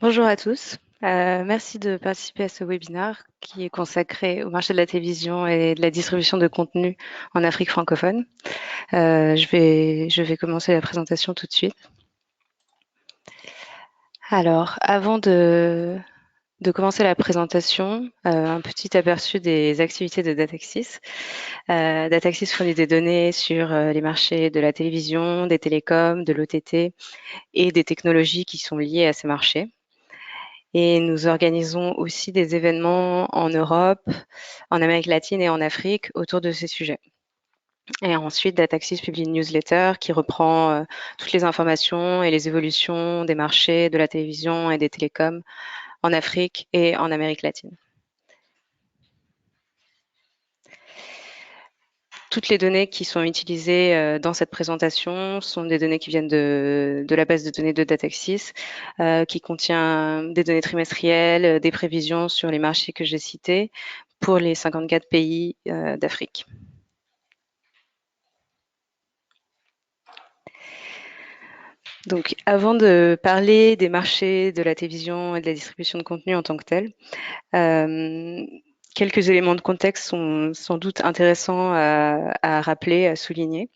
Bonjour à tous. Merci de participer à ce webinaire qui est consacré au marché de la télévision et de la distribution de contenu en Afrique francophone. Je vais commencer la présentation tout de suite. Alors, avant de commencer la présentation, un petit aperçu des activités de Dataxis. Dataxis fournit des données sur les marchés de la télévision, des télécoms, de l'OTT et des technologies qui sont liées à ces marchés. Et nous organisons aussi des événements en Europe, en Amérique latine et en Afrique autour de ces sujets. Et ensuite, Dataxis publie une newsletter qui reprend toutes les informations et les évolutions des marchés de la télévision et des télécoms en Afrique et en Amérique latine. Toutes les données qui sont utilisées dans cette présentation sont des données qui viennent de la base de données de Dataxis, qui contient des données trimestrielles, des prévisions sur les marchés que j'ai cités pour les 54 pays d'Afrique. Donc, avant de parler des marchés de la télévision et de la distribution de contenu en tant que tel, quelques éléments de contexte sont sans doute intéressants à rappeler, à souligner.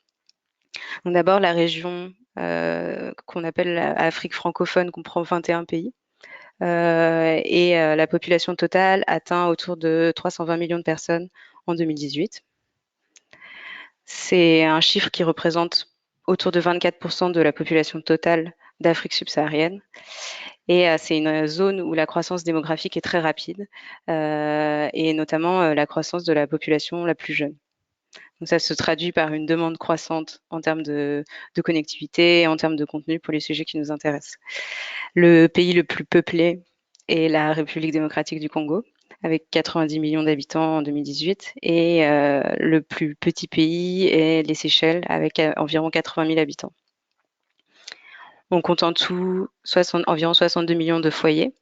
Donc d'abord, la région qu'on appelle l'Afrique francophone comprend 21 pays. La population totale atteint autour de 320 millions de personnes en 2018. C'est un chiffre qui représente autour de 24% de la population totale d'Afrique subsaharienne. Et c'est une zone où la croissance démographique est très rapide, et notamment la croissance de la population la plus jeune. Donc ça se traduit par une demande croissante en termes de connectivité, en termes de contenu pour les sujets qui nous intéressent. Le pays le plus peuplé est la République démocratique du Congo, avec 90 millions d'habitants en 2018, et le plus petit pays est les Seychelles, avec environ 80 000 habitants. On compte en tout environ 62 millions de foyers,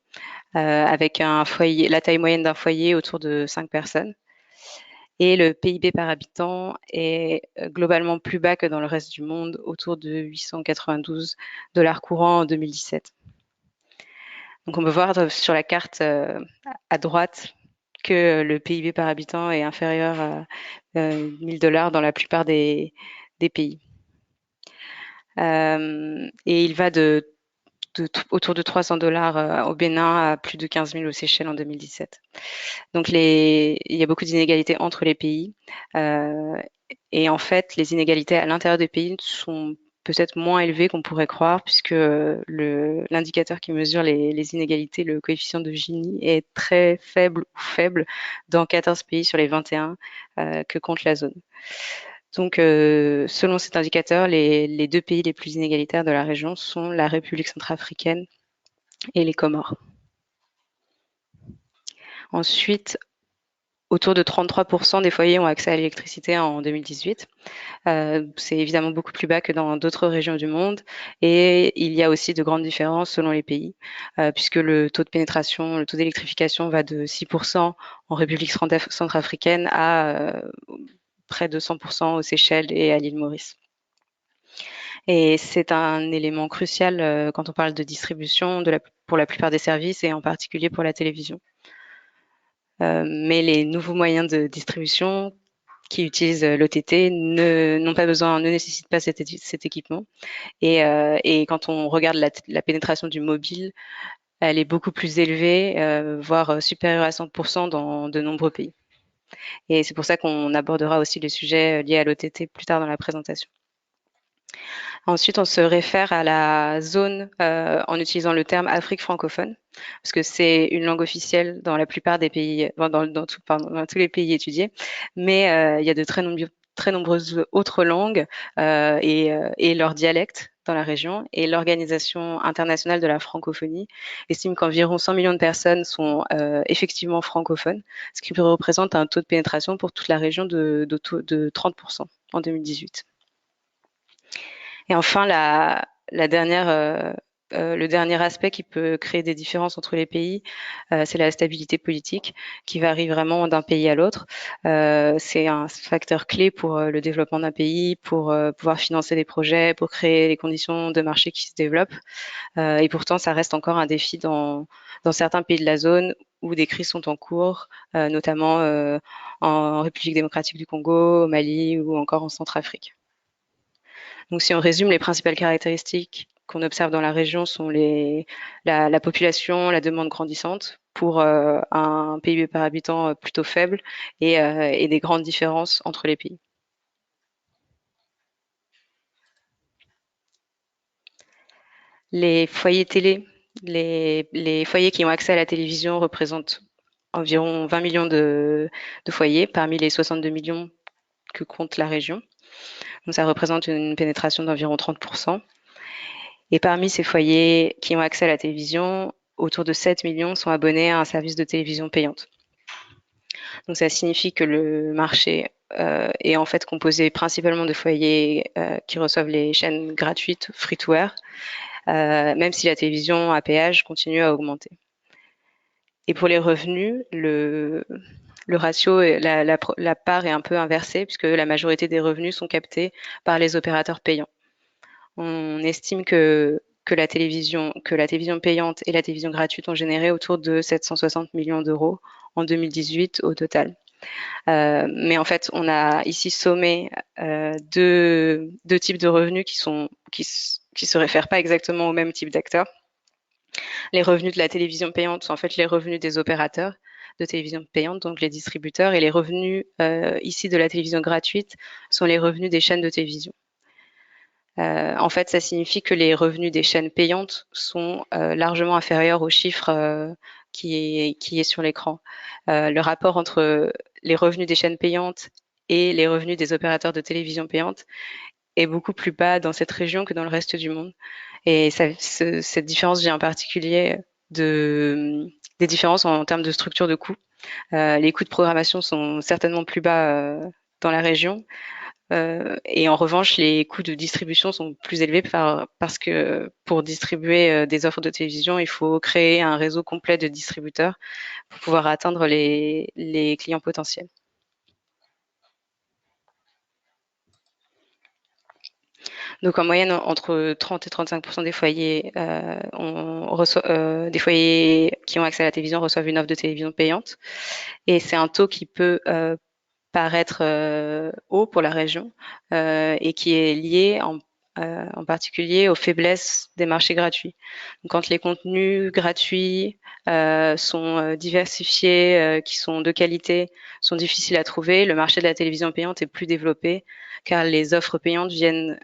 avec la taille moyenne d'un foyer autour de 5 personnes. Et le PIB par habitant est globalement plus bas que dans le reste du monde, autour de 892 dollars courants en 2017. Donc on peut voir sur la carte à droite que le PIB par habitant est inférieur à 1000 dollars dans la plupart des pays. Et il va autour de 300 dollars au Bénin à plus de 15 000 aux Seychelles en 2017. Donc il y a beaucoup d'inégalités entre les pays. Et en fait, les inégalités à l'intérieur des pays sont peut-être moins élevées qu'on pourrait croire, puisque l'indicateur qui mesure les inégalités, le coefficient de Gini, est très faible ou faible dans 14 pays sur les 21 que compte la zone. Donc, selon cet indicateur, les deux pays les plus inégalitaires de la région sont la République centrafricaine et les Comores. Ensuite, autour de 33% des foyers ont accès à l'électricité en 2018. C'est évidemment beaucoup plus bas que dans d'autres régions du monde, et il y a aussi de grandes différences selon les pays, puisque le taux de pénétration, le taux d'électrification va de 6% en République centrafricaine à près de 100% aux Seychelles et à l'île Maurice. Et c'est un élément crucial quand on parle de distribution pour la plupart des services, et en particulier pour la télévision. Mais les nouveaux moyens de distribution qui utilisent l'OTT ne nécessitent pas cet équipement. Et quand on regarde la pénétration du mobile, elle est beaucoup plus élevée, voire supérieure à 100% dans de nombreux pays. Et c'est pour ça qu'on abordera aussi les sujets liés à l'OTT plus tard dans la présentation. Ensuite, on se réfère à la zone en utilisant le terme Afrique francophone, parce que c'est une langue officielle dans la plupart des pays, dans tous les pays étudiés, mais il y a de très nombreuses autres langues et leurs dialectes dans la région. Et l'Organisation internationale de la francophonie estime qu'environ 100 millions de personnes sont effectivement francophones, ce qui représente un taux de pénétration pour toute la région de 30% en 2018. Et enfin, la dernière le dernier aspect qui peut créer des différences entre les pays, c'est la stabilité politique qui varie vraiment d'un pays à l'autre. C'est un facteur clé pour le développement d'un pays, pour pouvoir financer des projets, pour créer les conditions de marché qui se développent. Et pourtant, ça reste encore un défi dans certains pays de la zone où des crises sont en cours, notamment en République démocratique du Congo, au Mali ou encore en Centrafrique. Donc, si on résume, les principales caractéristiques qu'on observe dans la région sont la population, la demande grandissante pour un PIB par habitant plutôt faible et des grandes différences entre les pays. Les foyers télé, les foyers qui ont accès à la télévision représentent environ 20 millions de foyers parmi les 62 millions que compte la région. Donc ça représente une pénétration d'environ 30%. Et parmi ces foyers qui ont accès à la télévision, autour de 7 millions sont abonnés à un service de télévision payante. Donc ça signifie que le marché est en fait composé principalement de foyers qui reçoivent les chaînes gratuites free-to-air, même si la télévision à péage continue à augmenter. Et pour les revenus, le ratio, la part est un peu inversée puisque la majorité des revenus sont captés par les opérateurs payants. On estime que la télévision payante et la télévision gratuite ont généré autour de 760 millions d'euros en 2018 au total. Mais en fait, on a ici sommé deux types de revenus qui se réfèrent pas exactement au même type d'acteurs. Les revenus de la télévision payante sont en fait les revenus des opérateurs de télévision payante, donc les distributeurs, et les revenus ici de la télévision gratuite sont les revenus des chaînes de télévision. En fait, ça signifie que les revenus des chaînes payantes sont largement inférieurs aux chiffres qui est sur l'écran. Le rapport entre les revenus des chaînes payantes et les revenus des opérateurs de télévision payante est beaucoup plus bas dans cette région que dans le reste du monde. Et cette différence vient en particulier des différences en termes de structure de coûts. Les coûts de programmation sont certainement plus bas dans la région. Et en revanche, les coûts de distribution sont plus élevés parce que pour distribuer des offres de télévision, il faut créer un réseau complet de distributeurs pour pouvoir atteindre les clients potentiels. Donc en moyenne, entre 30 et 35% des foyers, des foyers qui ont accès à la télévision reçoivent une offre de télévision payante. Et c'est un taux qui peut paraître haut pour la région et qui est lié en particulier aux faiblesses des marchés gratuits. Donc, quand les contenus gratuits sont diversifiés, qui sont de qualité, sont difficiles à trouver, le marché de la télévision payante est plus développé car les offres payantes viennent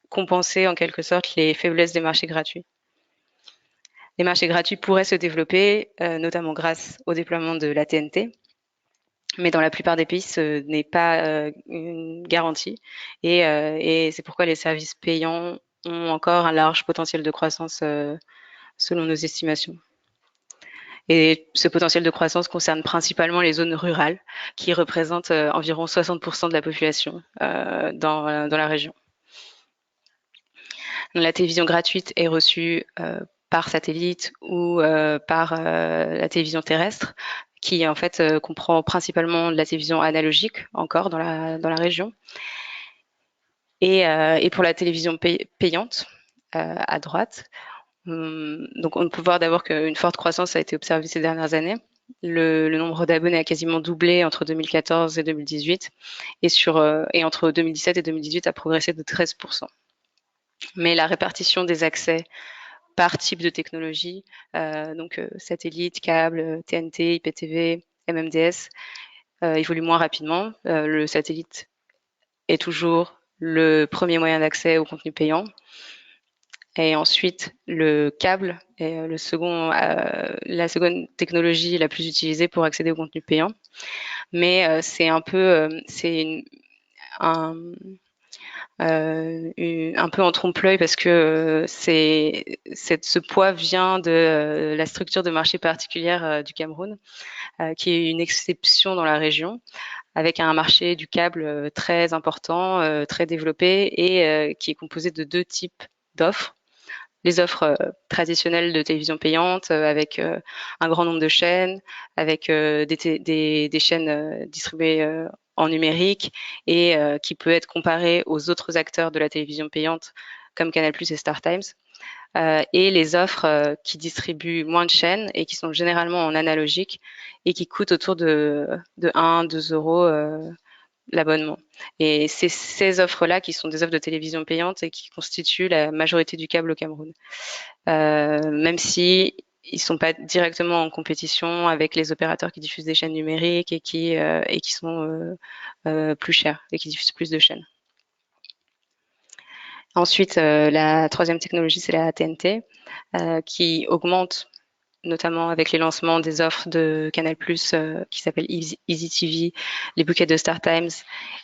compenser en quelque sorte les faiblesses des marchés gratuits. Les marchés gratuits pourraient se développer, notamment grâce au déploiement de la TNT, mais dans la plupart des pays, ce n'est pas une garantie. Et c'est pourquoi les services payants ont encore un large potentiel de croissance selon nos estimations. Et ce potentiel de croissance concerne principalement les zones rurales, qui représentent environ 60% de la population dans la région. La télévision gratuite est reçue par satellite ou par la télévision terrestre, qui en fait comprend principalement de la télévision analogique encore dans la région. Et pour la télévision payante, à droite, donc on peut voir d'abord qu'une forte croissance a été observée ces dernières années. Le nombre d'abonnés a quasiment doublé entre 2014 et 2018 et entre 2017 et 2018 a progressé de 13%. Mais la répartition des accès par type de technologie, donc satellite, câble, TNT, IPTV, MMDS, évolue moins rapidement. Le satellite est toujours le premier moyen d'accès au contenu payant. Et ensuite, le câble est la seconde technologie la plus utilisée pour accéder au contenu payant. Mais c'est un peu, un peu en trompe-l'œil parce que ce poids vient de la structure de marché particulière du Cameroun, qui est une exception dans la région, avec un marché du câble très important, très développé et qui est composé de deux types d'offres. les offres traditionnelles de télévision payante avec un grand nombre de chaînes, avec des chaînes distribuées en numérique et qui peut être comparée aux autres acteurs de la télévision payante comme Canal+ et StarTimes. Et les offres qui distribuent moins de chaînes et qui sont généralement en analogique et qui coûtent autour de 1-2 euros l'abonnement. Et c'est ces offres-là qui sont des offres de télévision payante et qui constituent la majorité du câble au Cameroun. Même si ils sont pas directement en compétition avec les opérateurs qui diffusent des chaînes numériques et qui sont plus chers et qui diffusent plus de chaînes. Ensuite, la troisième technologie, c'est la TNT, qui augmente notamment avec les lancements des offres de Canal+, qui s'appellent Easy TV, les bouquets de StarTimes,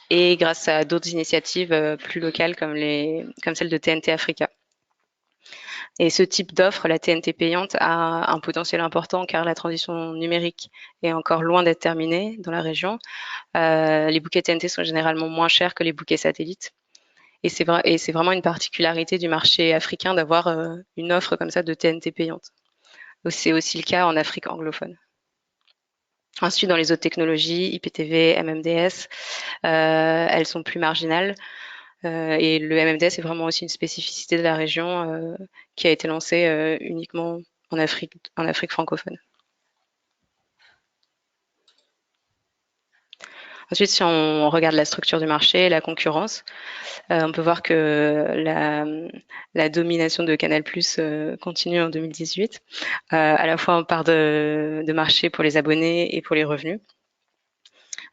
et grâce à d'autres initiatives plus locales comme celle de TNT Africa. Et ce type d'offre, la TNT payante, a un potentiel important car la transition numérique est encore loin d'être terminée dans la région. Les bouquets TNT sont généralement moins chers que les bouquets satellites. Et c'est vraiment une particularité du marché africain d'avoir une offre comme ça de TNT payante. C'est aussi le cas en Afrique anglophone. Ensuite, dans les autres technologies, IPTV, MMDS, elles sont plus marginales. Et le MMDS est vraiment aussi une spécificité de la région qui a été lancée uniquement en Afrique francophone. Ensuite, si on regarde la structure du marché, la concurrence, on peut voir que la domination de Canal+ continue en 2018, à la fois en part de marché pour les abonnés et pour les revenus.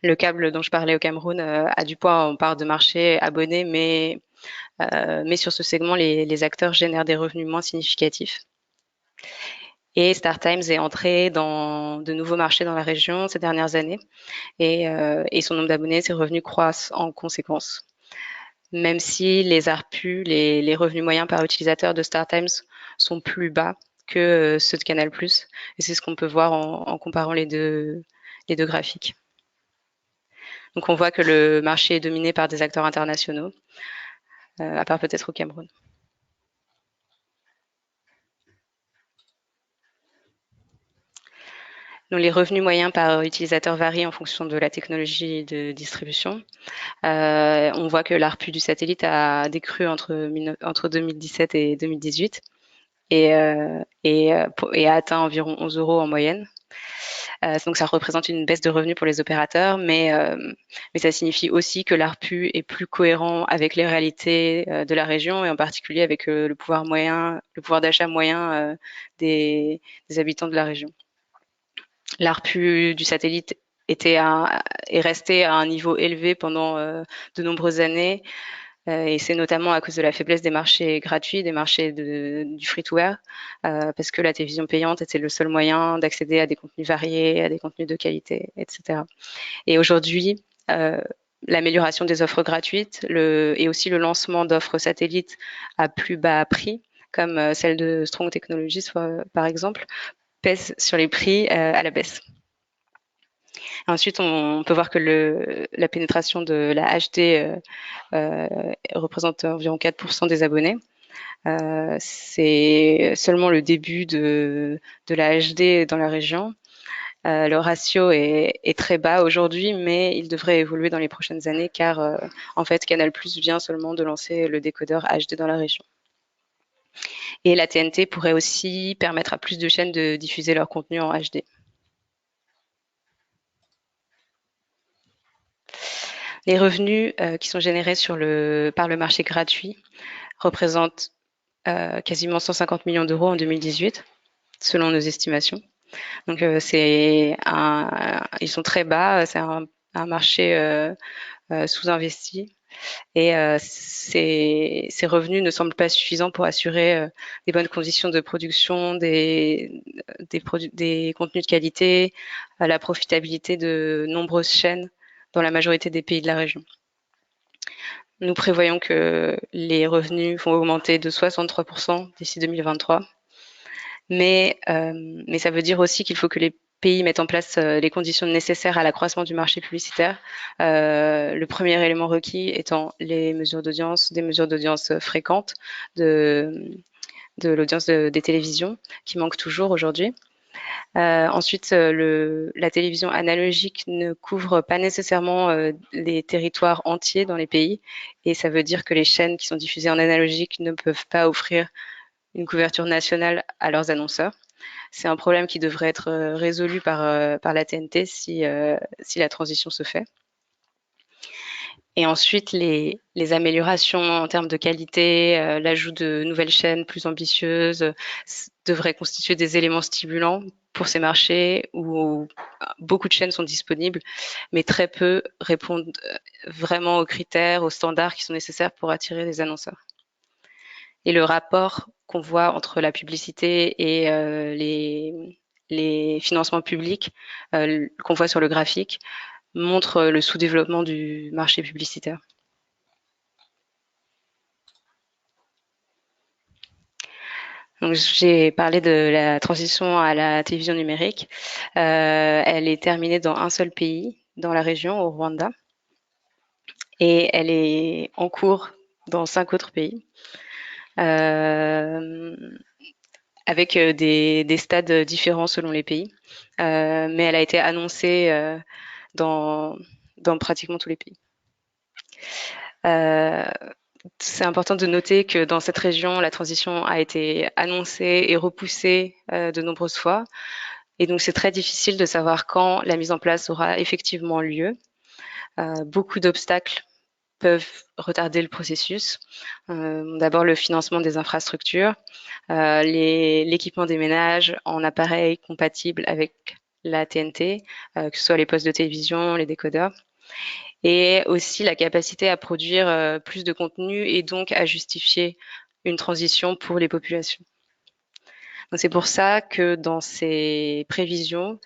Le câble dont je parlais au Cameroun a du poids en part de marché abonnés, mais sur ce segment, les acteurs génèrent des revenus moins significatifs. Et StarTimes est entré dans de nouveaux marchés dans la région ces dernières années et son nombre d'abonnés, ses revenus croissent en conséquence. Même si les ARPU, les revenus moyens par utilisateur de StarTimes sont plus bas que ceux de Canal+. Et c'est ce qu'on peut voir en comparant les deux graphiques. Donc on voit que le marché est dominé par des acteurs internationaux, à part peut-être au Cameroun. Donc les revenus moyens par utilisateur varient en fonction de la technologie de distribution. On voit que l'ARPU du satellite a décru entre 2017 et 2018 et a atteint environ 11 euros en moyenne. Donc ça représente une baisse de revenus pour les opérateurs, mais ça signifie aussi que l'ARPU est plus cohérent avec les réalités de la région et en particulier avec le pouvoir d'achat moyen des habitants de la région. L'ARPU du satellite est resté à un niveau élevé pendant de nombreuses années et c'est notamment à cause de la faiblesse des marchés gratuits, des marchés du free-to-air, parce que la télévision payante était le seul moyen d'accéder à des contenus variés, à des contenus de qualité, etc. Et aujourd'hui, l'amélioration des offres gratuites et aussi le lancement d'offres satellites à plus bas prix, comme celle de Strong Technologies par exemple, pèse sur les prix à la baisse. Ensuite, on peut voir que la pénétration de la HD représente environ 4% des abonnés. C'est seulement le début de la HD dans la région. Le ratio est très bas aujourd'hui, mais il devrait évoluer dans les prochaines années car en fait Canal+ vient seulement de lancer le décodeur HD dans la région. Et la TNT pourrait aussi permettre à plus de chaînes de diffuser leur contenu en HD. Les revenus qui sont générés par le marché gratuit représentent quasiment 150 millions d'euros en 2018, selon nos estimations. Donc ils sont très bas, c'est un marché sous-investi et ces revenus ne semblent pas suffisants pour assurer des bonnes conditions de production, des contenus de qualité, la profitabilité de nombreuses chaînes dans la majorité des pays de la région. Nous prévoyons que les revenus vont augmenter de 63% d'ici 2023. Mais ça veut dire aussi qu'il faut que les pays mettent en place les conditions nécessaires à l'accroissement du marché publicitaire. Le premier élément requis étant des mesures d'audience fréquentes, de l'audience des télévisions, qui manque toujours aujourd'hui. Ensuite, la télévision analogique ne couvre pas nécessairement les territoires entiers dans les pays, et ça veut dire que les chaînes qui sont diffusées en analogique ne peuvent pas offrir une couverture nationale à leurs annonceurs. C'est un problème qui devrait être résolu par la TNT si la transition se fait. Et ensuite, les améliorations en termes de qualité, l'ajout de nouvelles chaînes plus ambitieuses devraient constituer des éléments stimulants pour ces marchés où beaucoup de chaînes sont disponibles, mais très peu répondent vraiment aux critères, aux standards qui sont nécessaires pour attirer les annonceurs. Et le rapport qu'on voit entre la publicité et les financements publics qu'on voit sur le graphique montre le sous-développement du marché publicitaire. Donc, j'ai parlé de la transition à la télévision numérique. Elle est terminée dans un seul pays, dans la région, au Rwanda, et elle est en cours dans 5 autres pays, avec des stades différents selon les pays. Mais elle a été annoncée dans pratiquement tous les pays. C'est important de noter que dans cette région, la transition a été annoncée et repoussée de nombreuses fois. Et donc, c'est très difficile de savoir quand la mise en place aura effectivement lieu. Beaucoup d'obstacles peuvent retarder le processus. D'abord, le financement des infrastructures, l'équipement des ménages en appareils compatibles avec la TNT, que ce soit les postes de télévision, les décodeurs, et aussi la capacité à produire plus de contenu et donc à justifier une transition pour les populations. Donc c'est pour ça que dans ces prévisions,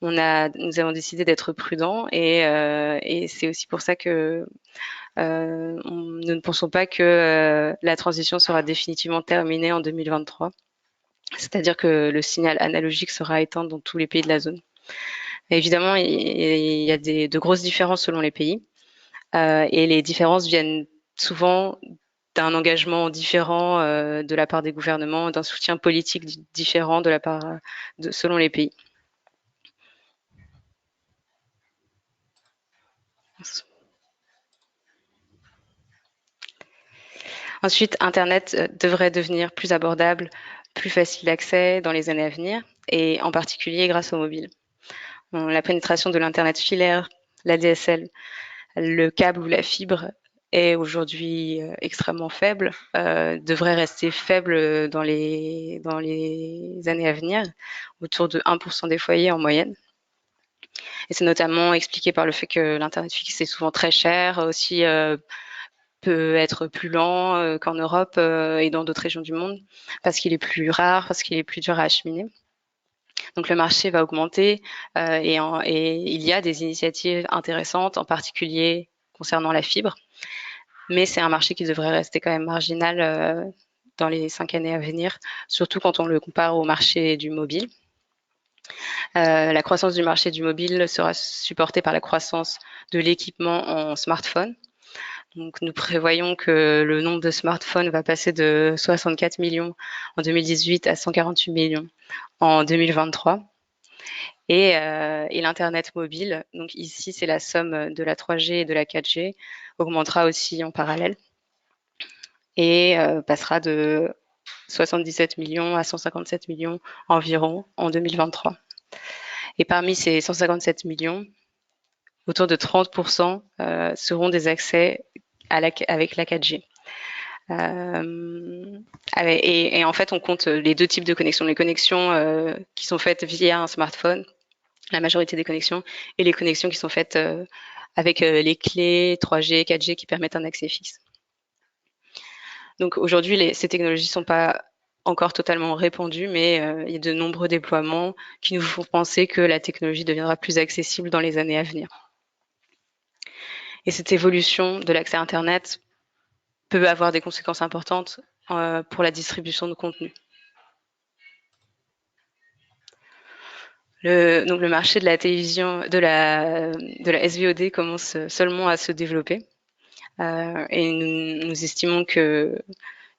nous avons décidé d'être prudents et c'est aussi pour ça que nous ne pensons pas que la transition sera définitivement terminée en 2023. C'est-à-dire que le signal analogique sera éteint dans tous les pays de la zone. Et évidemment, il y a de grosses différences selon les pays. Et les différences viennent souvent d'un engagement différent de la part des gouvernements, d'un soutien politique différent de la part selon les pays. Ensuite, Internet devrait devenir plus abordable, plus facile d'accès dans les années à venir, et en particulier grâce au mobile. La pénétration de l'Internet filaire, la DSL, le câble ou la fibre est aujourd'hui extrêmement faible, devrait rester faible dans les années à venir, autour de 1% des foyers en moyenne. Et c'est notamment expliqué par le fait que l'Internet fixe est souvent très cher, aussi peut être plus lent qu'en Europe et dans d'autres régions du monde, parce qu'il est plus rare, parce qu'il est plus dur à acheminer. Donc le marché va augmenter et il y a des initiatives intéressantes, en particulier concernant la fibre. Mais c'est un marché qui devrait rester quand même marginal dans les 5 années à venir, surtout quand on le compare au marché du mobile. La croissance du marché du mobile sera supportée par la croissance de l'équipement en smartphone. Donc, nous prévoyons que le nombre de smartphones va passer de 64 millions en 2018 à 148 millions en 2023. Et l'Internet mobile, donc ici, c'est la somme de la 3G et de la 4G, augmentera aussi en parallèle et passera de 77 millions à 157 millions environ en 2023. Et parmi ces 157 millions, autour de 30% seront des accès avec la 4G. Et en fait, on compte les deux types de connexions. Les connexions qui sont faites via un smartphone, la majorité des connexions, et les connexions qui sont faites avec les clés 3G, 4G qui permettent un accès fixe. Donc aujourd'hui, ces technologies ne sont pas encore totalement répandues, mais il y a de nombreux déploiements qui nous font penser que la technologie deviendra plus accessible dans les années à venir. Et cette évolution de l'accès à Internet peut avoir des conséquences importantes pour la distribution de contenu. Donc le marché de la télévision, de la SVOD commence seulement à se développer. Et nous estimons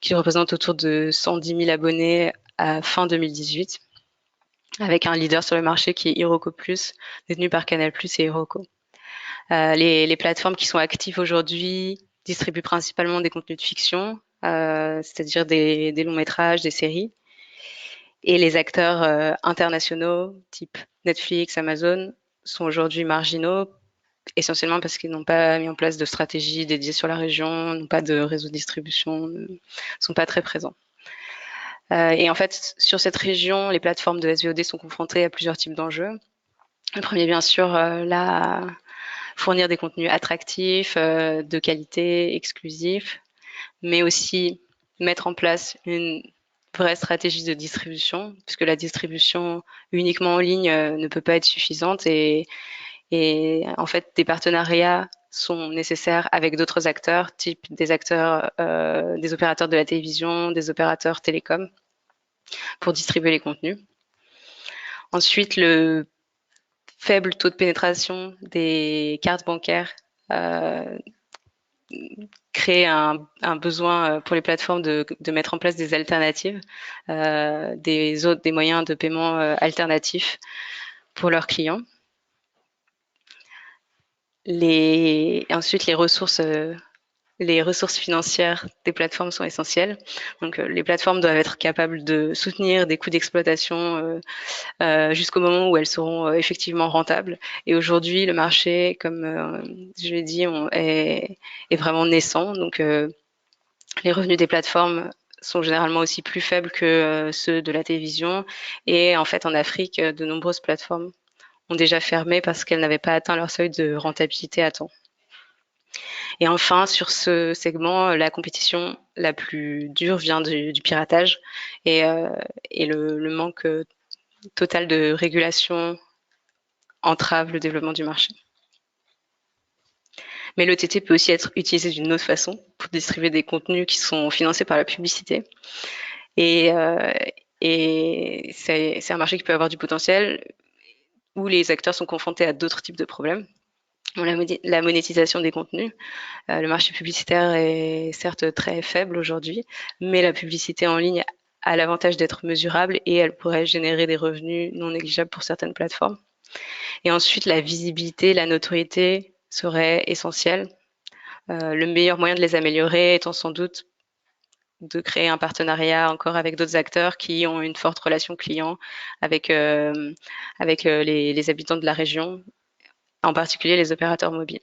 qui représente autour de 110 000 abonnés à fin 2018, avec un leader sur le marché qui est Iroko Plus, détenu par Canal Plus et Iroko. Les plateformes qui sont actives aujourd'hui distribuent principalement des contenus de fiction, c'est-à-dire des longs métrages, des séries. Et les acteurs internationaux, type Netflix, Amazon, sont aujourd'hui marginaux, essentiellement parce qu'ils n'ont pas mis en place de stratégie dédiée sur la région, n'ont pas de réseau de distribution, ne sont pas très présents. Et en fait, sur cette région, les plateformes de SVOD sont confrontées à plusieurs types d'enjeux. Le premier, bien sûr, fournir des contenus attractifs, de qualité, exclusifs, mais aussi mettre en place une vraie stratégie de distribution, puisque la distribution uniquement en ligne ne peut pas être suffisante et en fait, des partenariats sont nécessaires avec d'autres acteurs, type des acteurs, des opérateurs de la télévision, des opérateurs télécoms, pour distribuer les contenus. Ensuite, le faible taux de pénétration des cartes bancaires crée un besoin pour les plateformes de mettre en place des alternatives, des moyens de paiement alternatifs pour leurs clients. Ensuite, les ressources financières des plateformes sont essentielles. Donc, les plateformes doivent être capables de soutenir des coûts d'exploitation jusqu'au moment où elles seront effectivement rentables. Et aujourd'hui, le marché, comme je l'ai dit, est vraiment naissant. Donc, les revenus des plateformes sont généralement aussi plus faibles que ceux de la télévision. Et en fait, en Afrique, de nombreuses plateformes ont déjà fermé parce qu'elles n'avaient pas atteint leur seuil de rentabilité à temps. Et enfin, sur ce segment, la compétition la plus dure vient du piratage et, le manque total de régulation entrave le développement du marché. Mais l'OTT peut aussi être utilisé d'une autre façon pour distribuer des contenus qui sont financés par la publicité. Et, c'est un marché qui peut avoir du potentiel où les acteurs sont confrontés à d'autres types de problèmes. La monétisation des contenus. Le marché publicitaire est certes très faible aujourd'hui, mais la publicité en ligne a l'avantage d'être mesurable et elle pourrait générer des revenus non négligeables pour certaines plateformes. Et ensuite, la visibilité, la notoriété serait essentielle. Le meilleur moyen de les améliorer étant sans doute de créer un partenariat encore avec d'autres acteurs qui ont une forte relation client avec, les habitants de la région, en particulier les opérateurs mobiles.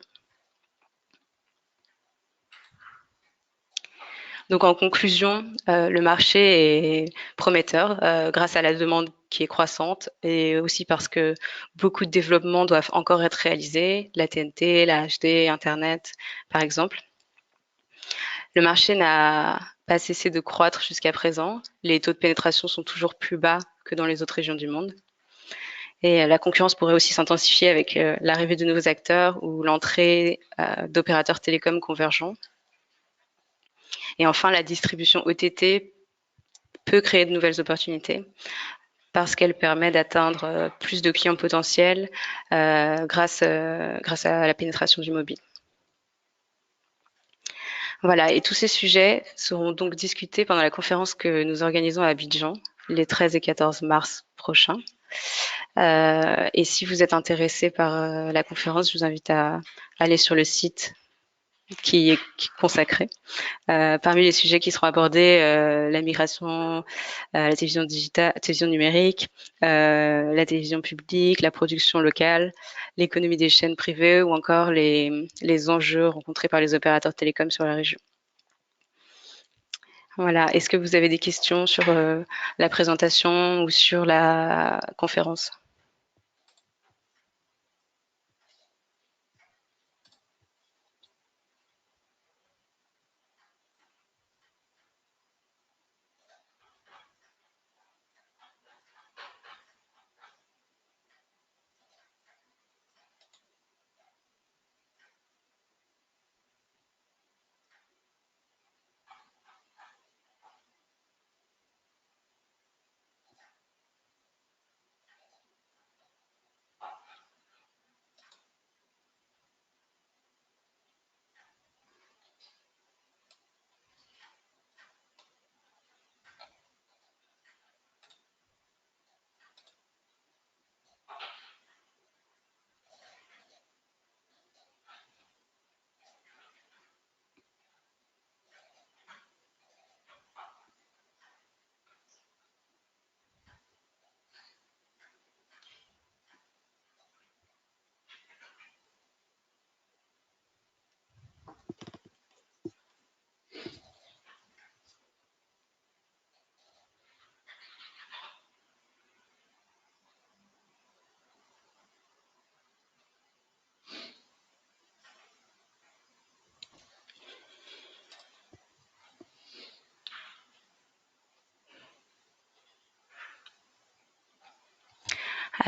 Donc en conclusion, le marché est prometteur grâce à la demande qui est croissante et aussi parce que beaucoup de développements doivent encore être réalisés, la TNT, la HD, Internet par exemple. Le marché n'a pas cessé de croître jusqu'à présent. Les taux de pénétration sont toujours plus bas que dans les autres régions du monde. Et la concurrence pourrait aussi s'intensifier avec l'arrivée de nouveaux acteurs ou l'entrée d'opérateurs télécoms convergents. Et enfin, la distribution OTT peut créer de nouvelles opportunités parce qu'elle permet d'atteindre plus de clients potentiels grâce à la pénétration du mobile. Voilà, et tous ces sujets seront donc discutés pendant la conférence que nous organisons à Abidjan les 13 et 14 mars prochains. Et si vous êtes intéressé par la conférence, je vous invite à aller sur le site qui est consacré. Parmi les sujets qui seront abordés, la migration, la télévision digitale, télévision numérique, la télévision publique, la production locale, l'économie des chaînes privées ou encore les enjeux rencontrés par les opérateurs télécoms sur la région. Voilà. Est-ce que vous avez des questions sur la présentation ou sur la conférence?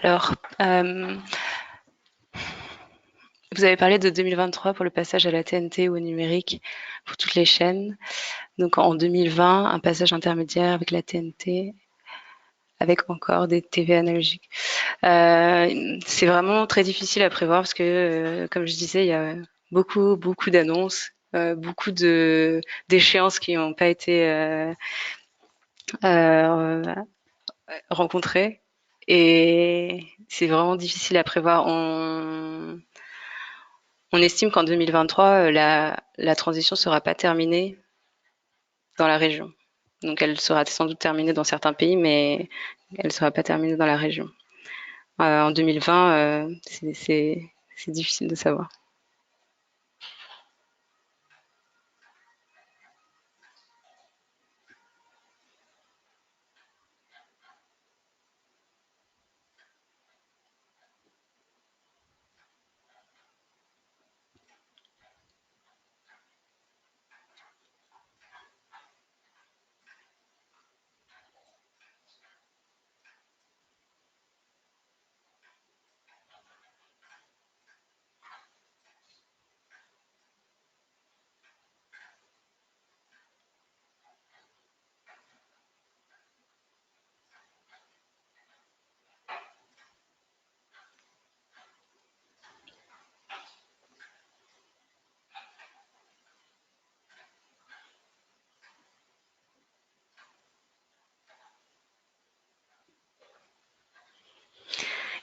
Alors, vous avez parlé de 2023 pour le passage à la TNT ou au numérique pour toutes les chaînes. Donc en 2020, un passage intermédiaire avec la TNT, avec encore des TV analogiques. C'est vraiment très difficile à prévoir parce que, comme je disais, il y a beaucoup d'annonces, beaucoup d'échéances qui n'ont pas été euh, rencontrées. Et c'est vraiment difficile à prévoir. On estime qu'en 2023, la transition sera pas terminée dans la région. Donc elle sera sans doute terminée dans certains pays, mais elle ne sera pas terminée dans la région. En 2020, c'est difficile de savoir.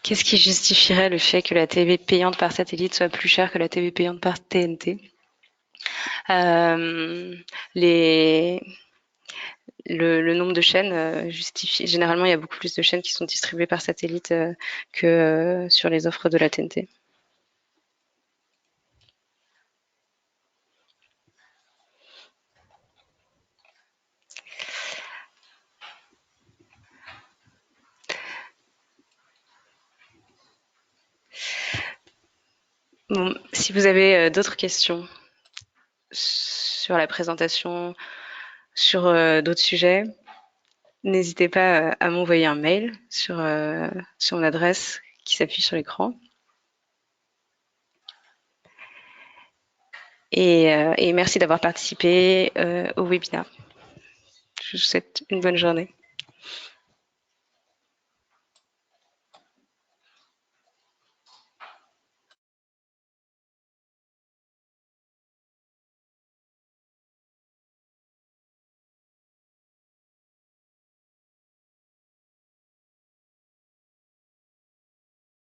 Qu'est-ce qui justifierait le fait que la TV payante par satellite soit plus chère que la TV payante par TNT? euh, les, le nombre de chaînes justifie. Généralement, il y a beaucoup plus de chaînes qui sont distribuées par satellite que sur les offres de la TNT. Bon, si vous avez d'autres questions sur la présentation, sur d'autres sujets, n'hésitez pas à m'envoyer un mail sur mon adresse qui s'affiche sur l'écran. Et merci d'avoir participé au webinaire. Je vous souhaite une bonne journée.